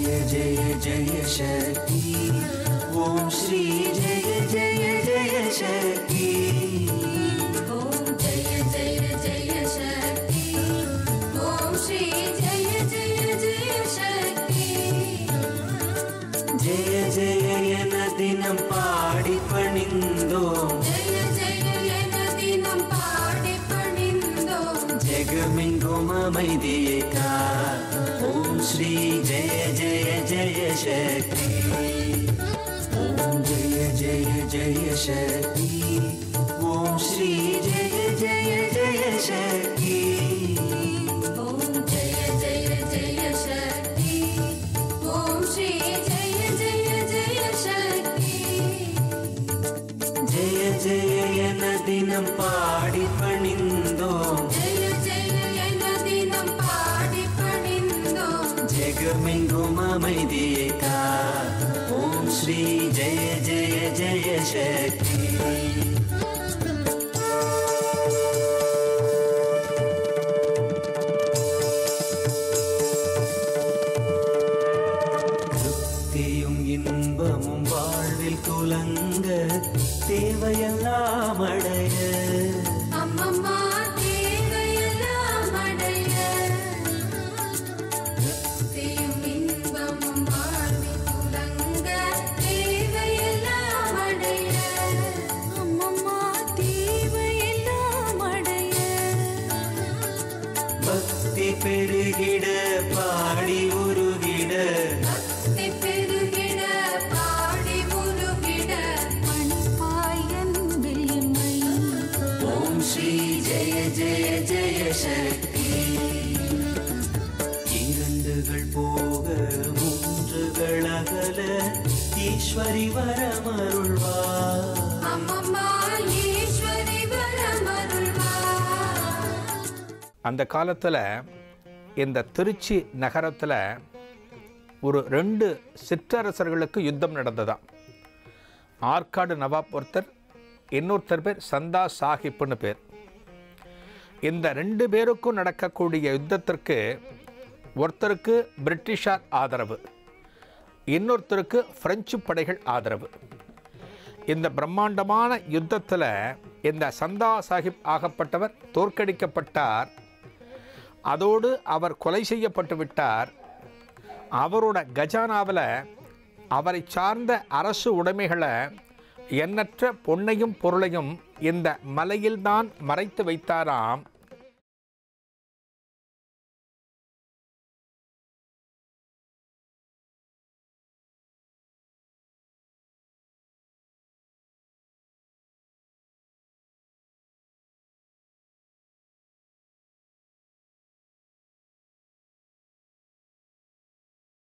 जय जय शक्ति ओम श्री जय जय जय शक्ति ओम जय जय जय शक्ति ओम श्री जय जय जय शक्ति जय जय एन दिनं पाडि पणिंदोम जय जय एन दिनं पाडि पणिंदोम जगमेंगुम அமைதியேகா ओम श्री जय जय जय शक्ति ओम जय जय जय शक्ति ओम श्री जय जय जय शक्ति ओम जय जय जय शक्ति ओम श्री जय जय जय शक्ति जय जय एन दिनं पाडि पणिंदोम जय जय एन दिनं पाडि पणिंदोम जगमेंगुम அமைதியேகா ओम श्री जय जय जय शक्ति திருப்தியும் இன்பமும் வாழ்வில் துலங்க தேவையெல்லாம் அடைய அம்மம்மா தேவையெல்லாம் அடைய திருப்தியும் இன்பமும் வாழ்வில் துலங்க தேவையெல்லாம் அடைய அம்மம்மா தேவையெல்லாம் அடைய பக்தி பெருகிட பாடி உருகிட பக்தி பெருகிட பாடி உருகிட மணிப்பாயன் வெள்ளிமை ओम श्री जय जय जय शक्ति இரண்டுகள் போக மூன்றுகள் அகல ஈஸ்வரி வரமருள்வார் அம்மம்மா ஈஸ்வரி வரமருள்வா அந்த காலத்தில் இந்த திருச்சி நகரத்தில் ஒரு 2 சிற்றரசர்களுக்கு யுத்தம் நடந்ததாம். ஆற்காடு நவாப் ஒருத்தர், இன்னொருத்தர் பேர் சந்தா சாஹிப்னு பேர். இந்த 2 பேருக்கும் நடக்கக்கூடிய யுத்தத்திற்கு ஒருத்தருக்கு பிரிட்டிஷார் ஆதரவு, இன்னொருத்தருக்கு பிரெஞ்சு படைகள் ஆதரவு. இந்த பிரம்மாண்டமான யுத்தத்தில் இந்த சந்தா சாஹிப் ஆகப்பட்டவர் தோற்கடிக்கப்பட்டார். அதோடு அவர் கொலை செய்யப்பட்டு விட்டார். அவரோட கஜானாவில் அவரை சார்ந்த அரசு உடைமைகளை, எண்ணற்ற பொன்னையும் பொருளையும் இந்த மலையில்தான் மறைத்து வைத்தாராம்.